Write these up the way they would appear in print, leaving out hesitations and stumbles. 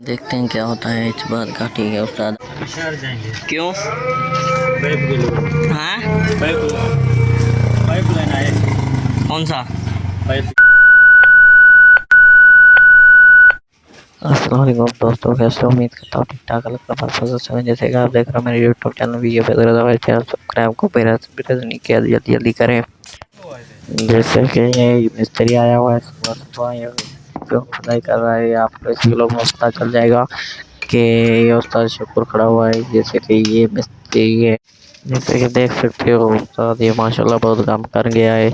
देखते हैं क्या होता है इस बात का। ठीक है उस्ताद। शहर जाएंगे। क्यों? पाइप के लिए। हाँ, पाइप लेना है। कौन सा पाइप। अस्सलाम वालेकुम दोस्तों, कैसे हो? उम्मीद करता हूँ ठीक ठाक। अलग जैसे कि आप देख रहे हो मेरे यूट्यूब चैनल वीडियो पे, अगर हमारे चैनल सब्सक्राइब को प्रेस नहीं किया जल्दी जल्दी करें। जैसे कि ये मिस्त्री आया हुआ है, सुबह सुबह ये क्यों खुदाई कर रहा है, आपको इस लोग में पता चल जाएगा कि ये उस्ताद शुक्र खड़ा हुआ है। जैसे कि ये मिस्त्री है, जैसे कि देख सकते हो उस्ताद ये माशाल्लाह बहुत काम कर गया है।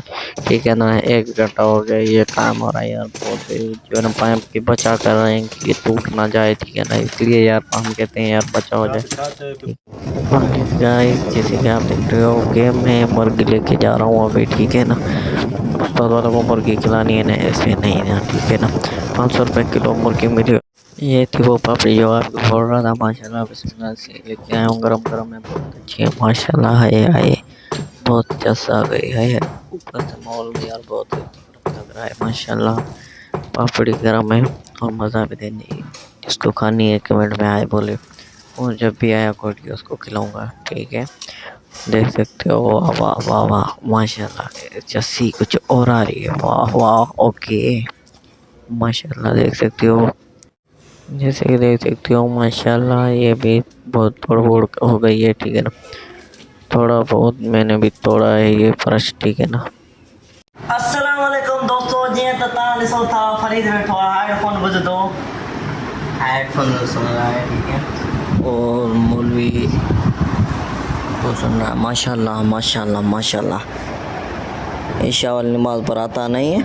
ठीक है ना, 1 घंटा हो गया ये काम हो रहा है यार। बहुत जो है ना पाइप की बचा कर रहे हैं कि ये टूट ना जाए। ठीक है ना, इसलिए यार हम कहते हैं यार बचा हो जाए। ठीक गाइस, जैसे कि आप देख रहे हो कि मैं मुर्गी लेके जा रहा हूँ अभी। ठीक है ना, उस्ताद वालों को मुर्गी खिलानी है ना, ऐसे नहीं ना। ठीक है ना, 500 रुपये किलो मुर्गी मिली। ये थी वो पापड़ी जो आपको बोल रहा था। माशाल्लाह बिस्मिल्लाह से लेके आया हूँ, गरम गरम है, बहुत अच्छी है माशाल्लाह। है बहुत जैसा आ गई है। ऊपर से माहौल भी यार बहुत लग रहा है माशाल्लाह। पापड़ी गरम है और मज़ा भी देनी। जिसको खानी है कमेंट में आए बोले, और जब भी आया कोई उसको खिलाऊंगा। ठीक है, देख सकते हो। वाह वाह वाह वाह माशाल्लाह, जस्सी कुछ और आ रही है। वाह वाह, ओके माशाल्लाह। देख सकते हो, जैसे कि देख सकते हो माशाल्लाह, ये भी बहुत बड़ हो गई है। ठीक है ना, थोड़ा बहुत मैंने भी तोड़ा है ये फर्श। ठीक है ना। अस्सलाम वालेकुम दोस्तों, जी तो था फरीद बैठो हेडफोन बज दो, हेडफोन सुन रहा है। ठीक है, और मौलवी को सुन रहा है। माशाल्लाह माशाल्लाह माशाल्लाह। ईशा वाली नमाज पर आता नहीं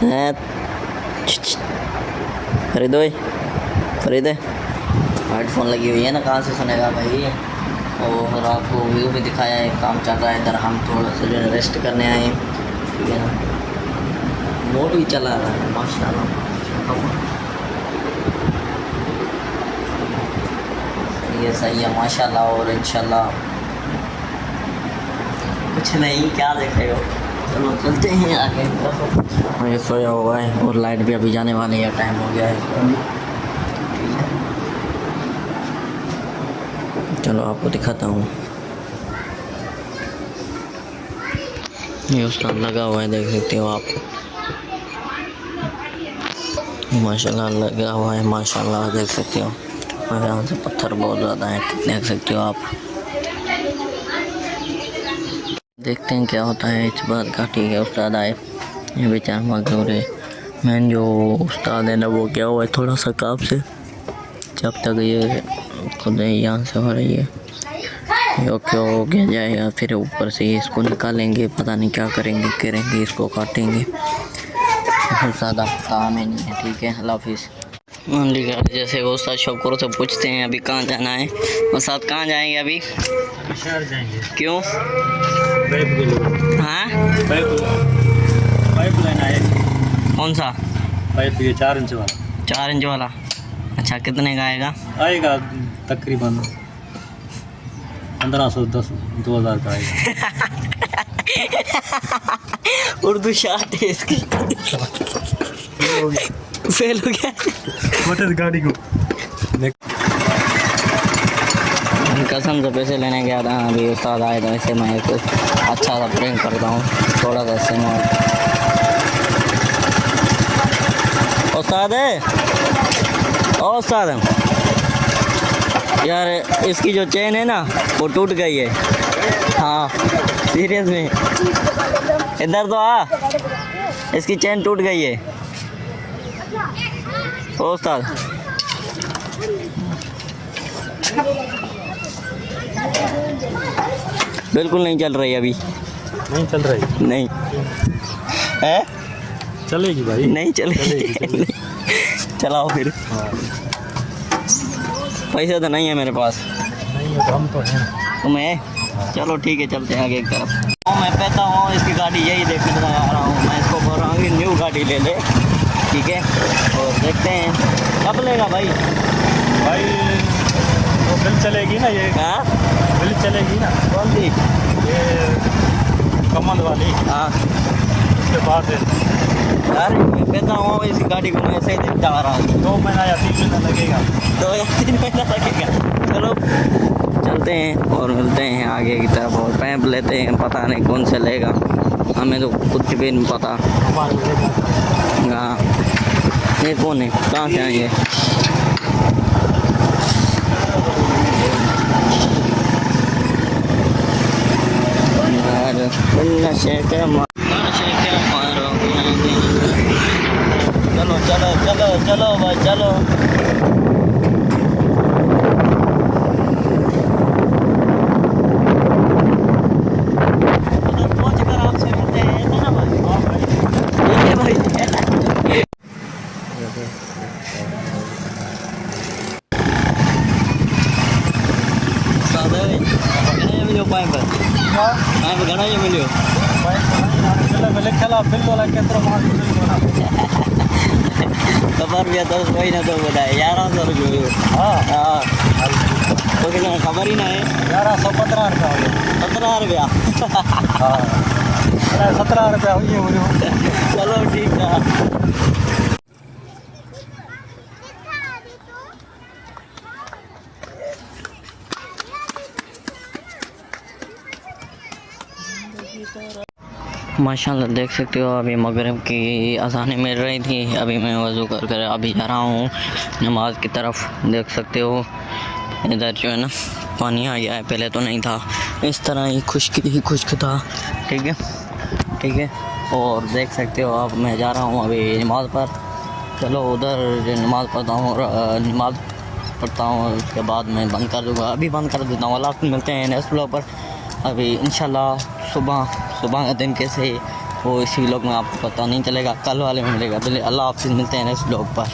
है। फरीदोई फरीदे, हेडफोन लगी हुई है ना, कहाँ से सुनेगा भाई। और आपको व्यू भी दिखाया है, काम चल रहा है इधर। हम थोड़ा सा जो है रेस्ट करने आए हैं। ठीक है ना, मोड भी चला रहा है माशाल्लाह। ये सही है माशाल्लाह। और इंशाल्लाह कुछ नहीं, क्या देख रहे हो, चलो चलते हैं आगे। मैं सोया हुआ है और लाइट भी अभी जाने वाली है, टाइम हो गया है। चलो आपको दिखाता हूँ, ये उसका लगा हुआ है, देख सकते हो आप। माशाल्लाह लगा हुआ है माशाल्लाह, देख सकते हो। और यहाँ से पत्थर बहुत ज़्यादा है, देख सकते हो आप। देखते हैं क्या होता है इस बात का। ठीक है उस्ताद आए, ये बेचारा मजदूर है। मैन जो उस्ताद है ना वो क्या हुआ है थोड़ा सा काम से, जब तक ये खुद यहाँ से हो रही है यो क्यों हो गया जाएगा, फिर ऊपर से इसको निकालेंगे, पता नहीं क्या करेंगे करेंगे, इसको काटेंगे। ज़्यादा काम ही नहीं है। ठीक है, अल्लाह हाफिज़। मान लीजिए जैसे वो उस्ताद शौकुर से पूछते हैं अभी कहाँ जाना है। उस्ताद कहाँ जाएंगे अभी? शहर जाएंगे। क्यों? पाइप के लिए। हाँ, पाइप लेना है। कौन सा पाइप ये 4 इंच वाला। 4 इंच वाला? अच्छा, कितने का आएगा? आएगा तकरीबन 1510 2000 का आएगा। उर्दू शार्ट है इसकी। फेल हो गया छोटे गाड़ी को कसम से पैसे लेने गया था। अभी उस्ताद आए तो ऐसे मैं एक अच्छा सा प्रैंक करता हूँ, थोड़ा सा सिम। उस्ताद है, ओ उस्ताद यार, इसकी जो चेन है ना वो टूट गई है। हाँ सीरियस में, इधर तो आ, इसकी चेन टूट गई है। ओ उस्ताद, बिल्कुल नहीं चल रही अभी। नहीं चल रही? नहीं है, चलेगी भाई। नहीं चलेगी। चलाओ फिर। हाँ। पैसा तो नहीं है मेरे पास। नहीं है तो हम तो हैं। तुम्हें चलो ठीक है, चलते हैं आगे एक तरफ। मैं कहता हूँ इसकी गाड़ी यही देखने लगा रहा हूँ, मैं इसको बोल रहा हूँ कि न्यू गाड़ी ले ले। ठीक है, और देखते हैं कब लेगा भाई। भाई तो बिल चलेगी ना ये? हाँ बिल चलेगी ना? कौन सी? ये कमल वाली। हाँ उसके बाद यार मैं पैदा हुआ हूँ इस गाड़ी को, मैं ऐसे ही देखता आ रहा हूँ। 2 महीना या 3 महीना लगेगा। 2 या 3 महीना लगेगा। चलो चलते हैं और मिलते हैं आगे की तरफ और पैंप लेते हैं, पता नहीं कौन से लेगा, हमें तो कुछ भी नहीं पता। हाँ ये कौन है, कहाँ से आएंगे? चलो चलो चलो चलो भाई चलो। पहुंच कर आपसे मिलते हैं, है ना भाई? हाँ भाई, ठीक है भाई। सादा भाई घणा मिलियो पाइप? पाइप घणा जो मिलियो? भले खेला बिल वाला केतिरो माल ख़बर भी तो कोई ना तो ॿुधाए 1100 रुपयो। हाँ हाँ तोखे तो ख़बर ही ना है। 1115 रुपया हुयो। 17 रुपया? हाँ 17 रुपया हुयो। चलो ठीक है। माशाल्लाह देख सकते हो अभी मगरिब की अज़ानें मिल रही थी, अभी मैं वज़ू कर कर अभी जा रहा हूँ नमाज की तरफ। देख सकते हो इधर जो है ना पानी आ गया है, पहले तो नहीं था, इस तरह ही खुश्क था। ठीक है ठीक है। और देख सकते हो अब मैं जा रहा हूँ अभी नमाज़ पर। चलो उधर नमाज़ पढ़ता हूँ और नमाज़ पढ़ता हूँ, उसके बाद मैं बंद कर दूँगा, अभी बंद कर देता हूँ। अल्लाह मिलते हैं नेक्स्ट व्लॉग पर। अभी इंशाल्लाह सुबह का दिन कैसे वो इसी व्लॉग में आपको पता नहीं चलेगा, कल वाले में मिलेगा। पहले अल्लाह हाफ़िज़, मिलते हैं नेक्स्ट व्लॉग पर।